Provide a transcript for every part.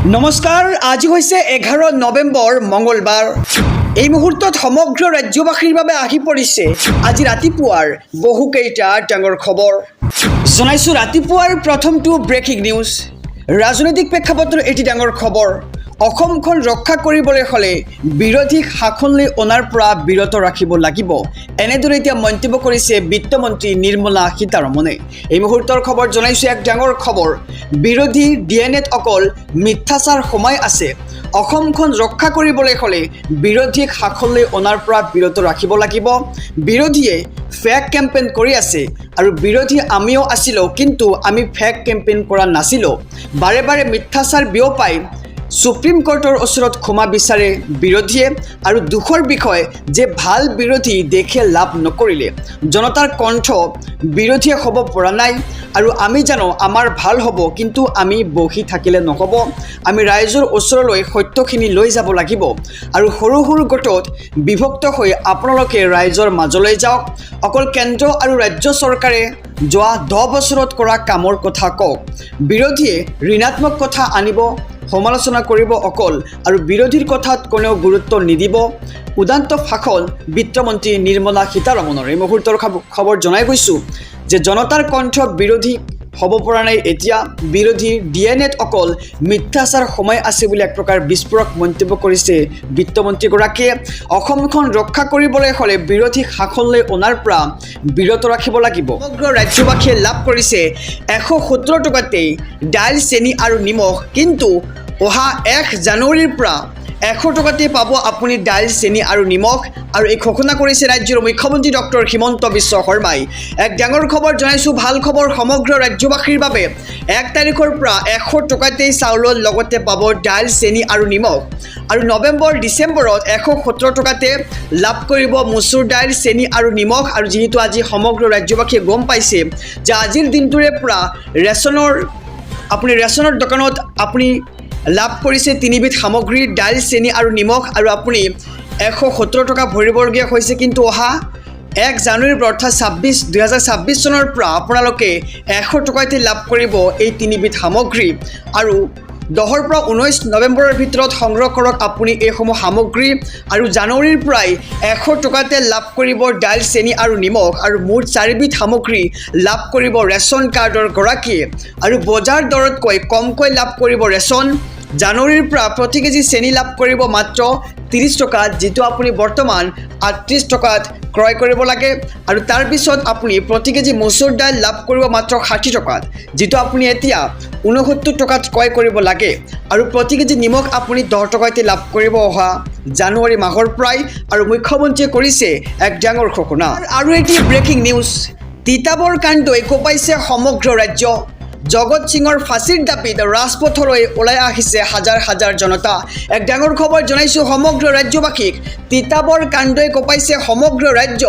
নমস্কাৰ, আজি হৈছে 11 নৱেম্বৰ মঙলবাৰ। এই মুহূৰ্তত সমগ্ৰ ৰাজ্যবাসীৰ বাবে আহি পৰিছে আজি ৰাতিপুৱাৰ বহুকেইটা ডাঙৰ খবৰ। জনাইছো ৰাতিপুৱাৰ প্ৰথমটো ব্ৰেকিং নিউজ। ৰাজনৈতিক প্ৰেক্ষাপটৰ এটি ডাঙৰ খবৰ। অসমখন ৰক্ষা কৰিবলৈ হ'লে বিৰোধীক শাসনলৈ অনাৰ পৰা বিৰত ৰাখিব লাগিব, এনেদৰে এতিয়া মন্তব্য কৰিছে বিত্তমন্ত্ৰী নিৰ্মলা সীতাৰমণে। এই মুহূৰ্তৰ খবৰ জনাইছো এক ডাঙৰ খবৰ। বিৰোধী ডিএনএত অকল মিথ্যাচাৰ সোমাই আছে। অসমখন ৰক্ষা কৰিবলৈ হ'লে বিৰোধীক শাসনলৈ অনাৰ পৰা বিৰত ৰাখিব লাগিব। বিৰোধীয়ে ফেক কেম্পেইন কৰি আছে আৰু বিৰোধী আমিও আছিলোঁ, কিন্তু আমি ফেক কেম্পেইন কৰা নাছিলোঁ। বাৰে বাৰে মিথ্যাচাৰ বিয়পাই সুপ্ৰিম কোৰ্টৰ ওচৰত ক্ষমা বিচাৰে বিৰোধীয়ে। আৰু দুখৰ বিষয় যে ভাল বিৰোধী দেশে লাভ নকৰিলে। জনতাৰ কণ্ঠ বিৰোধীয়ে হ'ব পৰা নাই। আৰু আমি জানো আমাৰ ভাল হ'ব, কিন্তু আমি বহি থাকিলে নহ'ব। আমি ৰাইজৰ ওচৰলৈ সত্যখিনি লৈ যাব লাগিব। আৰু সৰু সৰু গোটত বিভক্ত হৈ আপোনালোকে ৰাইজৰ মাজলৈ যাওক। অকল কেন্দ্ৰ আৰু ৰাজ্য চৰকাৰে যোৱা 10 বছৰত কৰা কামৰ কথা কওক। বিৰোধীয়ে ঋণাত্মক কথা আনিব, সমালোচনা কৰিব অকল, আৰু বিৰোধীৰ কথাত কোনেও গুৰুত্ব নিদিব। উদান্ত ভাষণ বিত্তমন্ত্ৰী নিৰ্মলা সীতাৰমণৰ। এই মুহূৰ্তৰ খবৰ জনাই গৈছোঁ যে জনতাৰ কণ্ঠ বিৰোধী হ'ব পৰা নাই। এতিয়া বিৰোধী ডিএনএত অকল মিথ্যাচাৰ সোমাই আছে বুলি এক প্ৰকাৰ বিস্ফোৰক মন্তব্য কৰিছে বিত্তমন্ত্ৰীগৰাকীয়ে। অসমখন ৰক্ষা কৰিবলৈ হ'লে বিৰোধী শাসনলৈ অনাৰ পৰা বিৰত ৰাখিব লাগিব। সমগ্ৰ ৰাজ্যবাসীয়ে লাভ কৰিছে 117 টকাতেই দাইল, চেনি আৰু নিমখ, কিন্তু অহা 1 জানুৱাৰীৰ পৰা 100 টকাতে পাব আপুনি দাইল, চেনি আৰু নিমখ। আৰু এই ঘোষণা কৰিছে ৰাজ্যৰ মুখ্যমন্ত্ৰী ডক্টৰ হিমন্ত বিশ্ব শৰ্মাই। এক ডাঙৰ খবৰ জনাইছোঁ, ভাল খবৰ সমগ্ৰ ৰাজ্যবাসীৰ বাবে। 1 তাৰিখৰ পৰা 100 টকাতেই চাউলৰ লগতে পাব দাইল, চেনি আৰু নিমখ। আৰু নৱেম্বৰ ডিচেম্বৰত 117 টকাতে লাভ কৰিব মচুৰ দাইল, চেনি আৰু নিমখ। আৰু যিহেতু আজি সমগ্ৰ ৰাজ্যবাসীয়ে গম পাইছে যে আজিৰ দিনটোৰে পৰা ৰেচনৰ দোকানত আপুনি লাভ কৰিছে 3বিধ সামগ্ৰী, দাইল, চেনি আৰু নিমখ। আৰু আপুনি 117 টকা ভৰিবলগীয়া হৈছে, কিন্তু অহা 1 জানুৱাৰীৰ পৰা অৰ্থাৎ 2026 চনৰ পৰা আপোনালোকে 100 টকাতে লাভ কৰিব এই 3বিধ সামগ্ৰী। আৰু 10 পৰা 19 নৱেম্বৰৰ ভিতৰত সংগ্ৰহ কৰক আপুনি এইসমূহ সামগ্ৰী। আৰু জানুৱাৰীৰ পৰাই 100 টকাতে লাভ কৰিব দাইল, চেনি আৰু নিমখ। আৰু মুঠ 4বিধ সামগ্ৰী লাভ কৰিব ৰেচন কাৰ্ডৰ গৰাকীয়ে। আৰু বজাৰ দৰতকৈ কমকৈ লাভ কৰিব ৰেচন। জানুৱাৰীৰ পৰা প্ৰতি কেজি চেনি লাভ কৰিব মাত্ৰ 30 টকাত, যিটো আপুনি বৰ্তমান 38 টকাত ক্ৰয় কৰিব লাগে। আৰু তাৰপিছত আপুনি প্ৰতি কেজি মচুৰ দাইল লাভ কৰিব মাত্ৰ 60 টকাত, যিটো আপুনি এতিয়া 69 টকাত ক্ৰয় কৰিব লাগে। আৰু প্ৰতি কেজি নিমখ আপুনি 10 টকাতে লাভ কৰিব অহা জানুৱাৰী মাহৰ পৰাই। আৰু মুখ্যমন্ত্ৰীয়ে কৰিছে এক ডাঙৰ ঘোষণা। আৰু এটি ব্ৰেকিং নিউজ। তিতাবৰ কাণ্ডই কঁপাইছে সমগ্ৰ ৰাজ্য। জগত সিঙৰ ফাঁচীৰ দাবীত ৰাজপথলৈ ওলাই আহিছে হাজাৰ হাজাৰ জনতা। এক ডাঙৰ খবৰ জনাইছোঁ সমগ্ৰ ৰাজ্যবাসীক। তিতাবৰ কাণ্ডই কঁপাইছে সমগ্ৰ ৰাজ্য।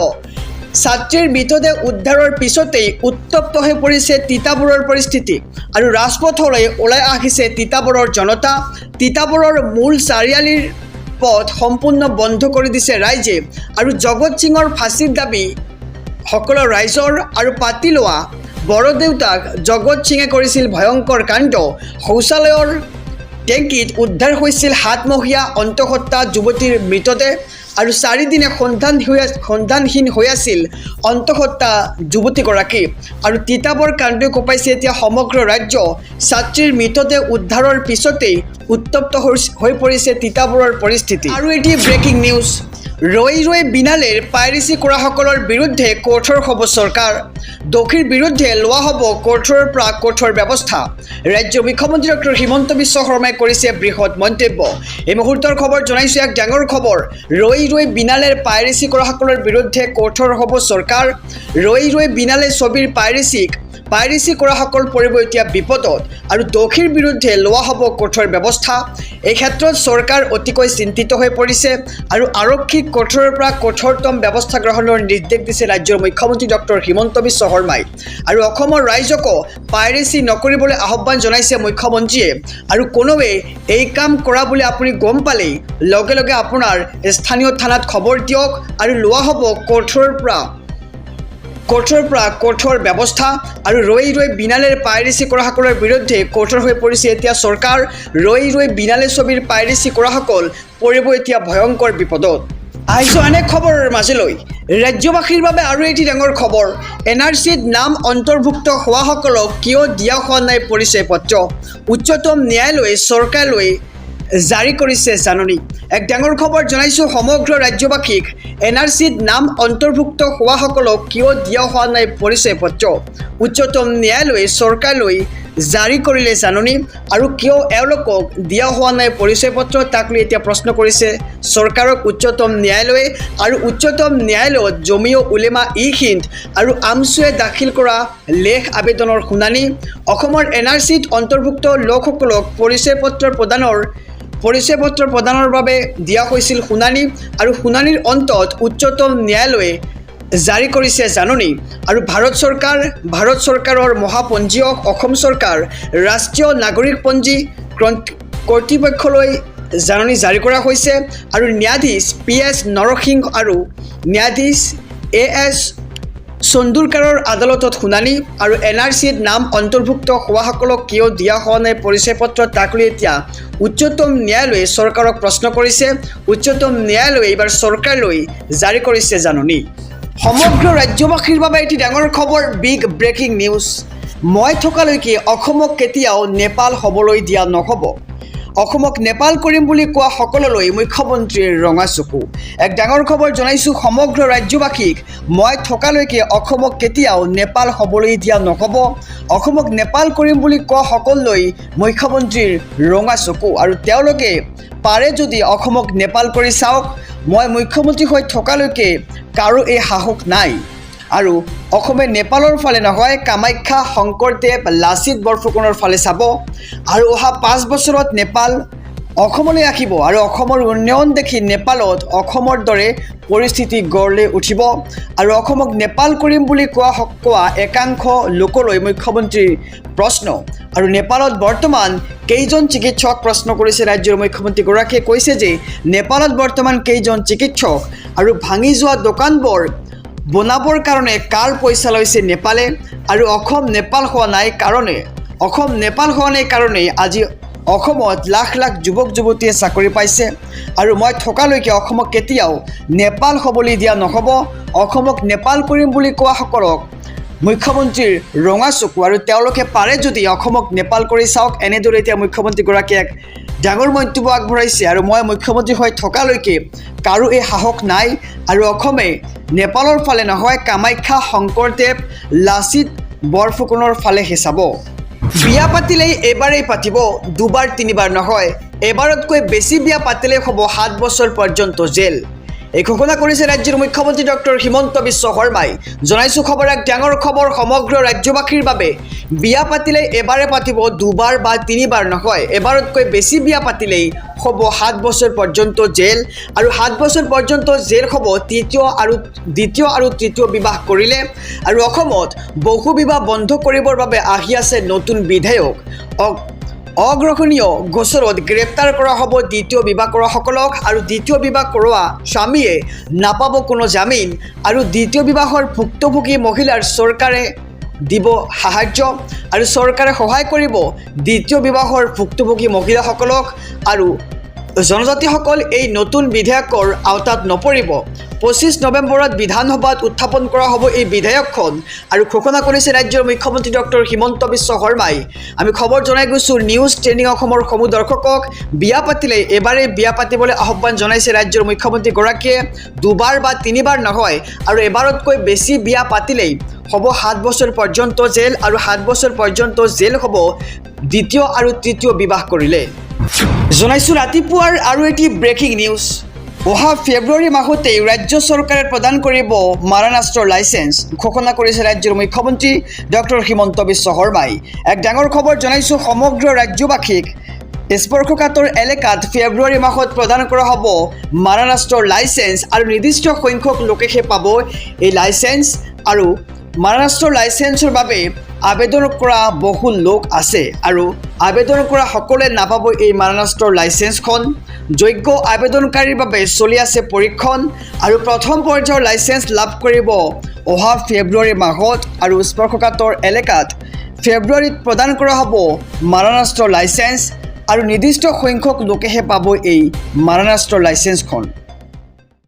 ছাত্ৰীৰ মৃতদেহ উদ্ধাৰৰ পিছতেই উত্তপ্ত হৈ পৰিছে তিতাবৰৰ পৰিস্থিতি। আৰু ৰাজপথলৈ ওলাই আহিছে তিতাবৰৰ জনতা। তিতাবৰৰ মূল চাৰিআলিৰ পথ সম্পূৰ্ণ বন্ধ কৰি দিছে ৰাইজে। আৰু জগত সিঙৰ ফাঁচীৰ দাবী সকলো ৰাইজৰ। আৰু পাতি লোৱা বৰদেউতাক জগত সিঙে কৰিছিল ভয়ংকৰ কাণ্ড। শৌচালয়ৰ টেংকিত উদ্ধাৰ হৈছিল 7মহীয়া অন্তঃসত্ত্বা যুৱতীৰ মৃতদেহ। আৰু 4 দিনে সন্ধানহীন হৈ আছিল অন্তঃসত্ত্বা যুৱতীগৰাকী। আৰু তিতাবৰ কাণ্ডই কঁপাইছে এতিয়া সমগ্ৰ ৰাজ্য। ছাত্ৰীৰ মৃতদেহ উদ্ধাৰৰ পিছতেই উত্তপ্ত হৈ পৰিছে তিতাবৰৰ পৰিস্থিতি। আৰু এটি ব্ৰেকিং নিউজ। ৰৈ ৰৈ বিনালেৰ পাইৰেচি কৰাসকলৰ বিৰুদ্ধে কঠোৰ হ'ব চৰকাৰ। দোষীৰ বিৰুদ্ধে লোৱা হ'ব কঠোৰৰ পৰা কঠোৰ ব্যৱস্থা। ৰাজ্যৰ মুখ্যমন্ত্ৰী ডক্টৰ হিমন্ত বিশ্ব শৰ্মাই কৰিছে বৃহৎ মন্তব্য। এই মুহূৰ্তৰ খবৰ জনাইছোঁ এক ডাঙৰ খবৰ। ৰৈ ৰৈ বিনালেৰ পাইৰেচি কৰাসকলৰ বিৰুদ্ধে কঠোৰ হ'ব চৰকাৰ। ৰৈ ৰৈ বিনালে ছবিৰ পাইৰেচি কৰাসকল পৰিব এতিয়া বিপদত। আৰু দোষীৰ বিৰুদ্ধে লোৱা হ'ব কঠোৰ ব্যৱস্থা। এই ক্ষেত্ৰত চৰকাৰ অতিকৈ চিন্তিত হৈ পৰিছে। আৰু আৰক্ষীক কঠোৰৰ পৰা কঠোৰতম ব্যৱস্থা গ্ৰহণৰ নিৰ্দেশ দিছে ৰাজ্যৰ মুখ্যমন্ত্ৰী ডক্টৰ হিমন্ত বিশ্ব শৰ্মাই। আৰু অসমৰ ৰাইজকো পাইৰেচি নকৰিবলৈ আহ্বান জনাইছে মুখ্যমন্ত্ৰীয়ে। আৰু কোনোৱে এই কাম কৰা বুলি আপুনি গম পালেই লগে লগে আপোনাৰ স্থানীয় থানাত খবৰ দিয়ক। আৰু লোৱা হ'ব কঠোৰৰ পৰা কঠোৰৰ পৰা কঠোৰ ব্যৱস্থা আৰু ৰৈ বিনালেৰ পাইৰেচি কৰাসকলৰ বিৰুদ্ধে কঠোৰ হৈ পৰিছে এতিয়া চৰকাৰ ৰৈ বিনালে ছবিৰ পাইৰেচি কৰাসকল পৰিব এতিয়া ভয়ংকৰ বিপদত আহিছোঁ অনেক খবৰৰ মাজলৈ ৰাজ্যবাসীৰ বাবে আৰু এটি ডাঙৰ খবৰ NRCত নাম অন্তৰ্ভুক্ত হোৱাসকলক কিয় দিয়া হোৱা নাই পৰিচয় পত্ৰ উচ্চতম ন্যায়ালয়ে চৰকাৰলৈ জাৰি কৰিছে জাননী এক ডাঙৰ খবৰ জনাইছোঁ সমগ্ৰ ৰাজ্যবাসীক NRCত নাম অন্তৰ্ভুক্ত হোৱাসকলক কিয় দিয়া হোৱা নাই পৰিচয় পত্ৰ উচ্চতম ন্যায়ালয়ে চৰকাৰলৈ জাৰি কৰিলে জাননী আৰু কিয় এওঁলোকক দিয়া হোৱা নাই পৰিচয় পত্ৰ তাক লৈ এতিয়া প্ৰশ্ন কৰিছে চৰকাৰক উচ্চতম ন্যায়ালয়ে আৰু উচ্চতম ন্যায়ালয়ত জমিয় উলেমা হিন্দ আৰু আমছুৱে দাখিল কৰা লেখ আবেদনৰ শুনানি অসমৰ NRCত অন্তৰ্ভুক্ত লোকসকলক পৰিচয় পত্ৰ প্ৰদানৰ বাবে দিয়া হৈছিল শুনানি আৰু শুনানিৰ অন্তত উচ্চতম ন্যায়ালয়ে জাৰি কৰিছে জাননী আৰু ভাৰত চৰকাৰৰ মহাপঞ্জীয়ক অসম চৰকাৰ ৰাষ্ট্ৰীয় নাগৰিকপঞ্জী কৰ্তৃপক্ষলৈ জাননী জাৰি কৰা হৈছে আৰু ন্যায়াধীশ PS নৰসিংহ আৰু ন্যায়াধীশ AS চন্দুৰকাৰৰ আদালতত শুনানি আৰু NRCত নাম অন্তৰ্ভুক্ত হোৱাসকলক কিয় দিয়া হোৱা নাই পৰিচয় পত্ৰ তাক লৈ এতিয়া উচ্চতম ন্যায়ালয়ে চৰকাৰক প্ৰশ্ন কৰিছে উচ্চতম ন্যায়ালয়ে এইবাৰ চৰকাৰলৈ জাৰি কৰিছে জাননী সমগ্ৰ ৰাজ্যবাসীৰ বাবে এটি ডাঙৰ খবৰ বিগ ব্ৰেকিং নিউজ মই থকালৈকে অসমক কেতিয়াও নেপাল হ'বলৈ দিয়া নহ'ব অসমক নেপাল কৰিম বুলি কোৱা সকললৈ মুখ্যমন্ত্ৰীৰ ৰঙা চকু এক ডাঙৰ খবৰ জনাইছোঁ সমগ্ৰ ৰাজ্যবাসীক মই থকালৈকে অসমক কেতিয়াও নেপাল হ'বলৈ দিয়া নহ'ব অসমক নেপাল কৰিম বুলি কোৱা সকললৈ মুখ্যমন্ত্ৰীৰ ৰঙা চকু আৰু তেওঁলোকে পাৰে যদি অসমক নেপাল কৰি চাওক মই মুখ্যমন্ত্ৰী হৈ থকালৈকে কাৰো এই সাহস নাই আৰু অসমে নেপালৰ ফালে নহয় কামাখ্যা শংকৰদেৱ লাচিত বৰফুকনৰ ফালে চাব আৰু অহা 5 বছৰত নেপাল অসমলৈ আহিব আৰু অসমৰ উন্নয়ন দেখি নেপালত অসমৰ দৰে পৰিস্থিতি গঢ় লৈ উঠিব আৰু অসমক নেপাল কৰিম বুলি কোৱা একাংশ লোকলৈ মুখ্যমন্ত্ৰীৰ প্ৰশ্ন আৰু নেপালত বৰ্তমান কেইজন চিকিৎসক প্ৰশ্ন কৰিছে ৰাজ্যৰ মুখ্যমন্ত্ৰীগৰাকীয়ে কৈছে যে নেপালত বৰ্তমান কেইজন চিকিৎসক আৰু ভাঙি যোৱা দোকানবোৰ বনাবৰ কাৰণে কাৰ পইচা লৈছে নেপালে আৰু অসম নেপাল হোৱা নাই কাৰণে আজি অসমত লাখ লাখ যুৱক যুৱতীয়ে চাকৰি পাইছে আৰু মই থকালৈকে অসমক কেতিয়াও নেপাল হ'বলৈ দিয়া নহ'ব অসমক নেপাল কৰিম বুলি কোৱা সকলক মুখ্যমন্ত্ৰীৰ ৰঙা চকু আৰু তেওঁলোকে পাৰে যদি অসমক নেপাল কৰি চাওক এনেদৰে এতিয়া মুখ্যমন্ত্ৰীগৰাকীয়ে এক ডাঙৰ মন্তব্য আগবঢ়াইছে আৰু মই মুখ্যমন্ত্ৰী হৈ থকালৈকে কাৰো এই সাহস নাই আৰু অসমে নেপালৰ ফালে নহয় কামাখ্যা শংকৰদেৱ লাচিত বৰফুকনৰ ফালেহে চাব বিয়া পাতিলেই এবাৰেই পাতিব দুবাৰ তিনিবাৰ নহয় এবাৰতকৈ বেছি বিয়া পাতিলেই হ'ব 7 বছৰ পৰ্যন্ত জেল এই ঘোষণা কৰিছে ৰাজ্যৰ মুখ্যমন্ত্ৰী ডক্টৰ হিমন্ত বিশ্ব শৰ্মাই জনাইছোঁ খবৰ এক ডাঙৰ খবৰ সমগ্ৰ ৰাজ্যবাসীৰ বাবে বিয়া পাতিলেই এবাৰে পাতিব দুবাৰ বা তিনিবাৰ নহয় এবাৰতকৈ বেছি বিয়া পাতিলেই হ'ব 7 বছৰ পৰ্যন্ত জেল আৰু 7 বছৰ পৰ্যন্ত জেল হ'ব দ্বিতীয় আৰু তৃতীয় বিবাহ কৰিলে আৰু অসমত বহু বিবাহ বন্ধ কৰিবৰ বাবে আহি আছে নতুন বিধেয়ক অগ্ৰহণীয় গোচৰত গ্ৰেপ্তাৰ কৰা হ'ব দ্বিতীয় বিবাহ কৰাসকলক আৰু দ্বিতীয় বিবাহ কৰোৱা স্বামীয়ে নাপাব কোনো জামিন আৰু দ্বিতীয় বিবাহৰ ভুক্তভোগী মহিলাৰ চৰকাৰে দিব সাহায্য আৰু চৰকাৰে সহায় কৰিব দ্বিতীয় বিবাহৰ ভুক্তভোগী মহিলাসকলক আৰু জনজাতিসকল এই নতুন বিধেয়কৰ আওতাত নপৰিব 25 নৱেম্বৰত বিধানসভাত উত্থাপন কৰা হ'ব এই বিধেয়কখন আৰু ঘোষণা কৰিছে ৰাজ্যৰ মুখ্যমন্ত্ৰী ডক্টৰ হিমন্ত বিশ্ব শৰ্মাই আমি খবৰ জনাই গৈছোঁ নিউজ ট্ৰেইনিং অসমৰ সমূহ দৰ্শকক বিয়া পাতিলে এবাৰে বিয়া পাতিবলৈ আহ্বান জনাইছে ৰাজ্যৰ মুখ্যমন্ত্ৰীগৰাকীয়ে দুবাৰ বা তিনিবাৰ নহয় আৰু এবাৰতকৈ বেছি বিয়া পাতিলেই হ'ব 7 বছৰ পৰ্যন্ত জেল আৰু 7 বছৰ পৰ্যন্ত জেল হ'ব দ্বিতীয় আৰু তৃতীয় বিবাহ কৰিলে জনাইছোঁ ৰাতিপুৱাৰ আৰু এটি ব্ৰেকিং নিউজ অহা ফেব্ৰুৱাৰী মাহতেই ৰাজ্য চৰকাৰে প্ৰদান কৰিব মাৰণাস্ত্ৰৰ লাইচেন্স ঘোষণা কৰিছে ৰাজ্যৰ মুখ্যমন্ত্ৰী ডক্টৰ হিমন্ত বিশ্ব শৰ্মাই এক ডাঙৰ খবৰ জনাইছোঁ সমগ্ৰ ৰাজ্যবাসীক স্পৰ্শকাতৰ এলেকাত ফেব্ৰুৱাৰী মাহত প্ৰদান কৰা হ'ব মাৰণাস্ত্ৰৰ লাইচেন্স আৰু নিৰ্দিষ্ট সংখ্যক লোকেহে পাব এই লাইচেন্স আৰু মাৰণাস্ত্ৰৰ লাইচেন্সৰ বাবে আবেদন কৰা বহু লোক আছে আৰু আবেদন কৰা সকলোৱে নাপাব এই মাৰণাস্ত্ৰৰ লাইচেন্সখন। যোগ্য আবেদনকাৰীৰ বাবে চলি আছে পৰীক্ষণ আৰু প্ৰথম পৰ্যায়ৰ লাইচেন্স লাভ কৰিব অহা ফেব্ৰুৱাৰী মাহত আৰু স্পৰ্শকাতৰ এলেকাত ফেব্ৰুৱাৰীত প্ৰদান কৰা হ'ব মাৰণাস্ত্ৰৰ লাইচেন্স আৰু নিৰ্দিষ্ট সংখ্যক লোকেহে পাব এই মাৰণাস্ত্ৰৰ লাইচেন্সখন।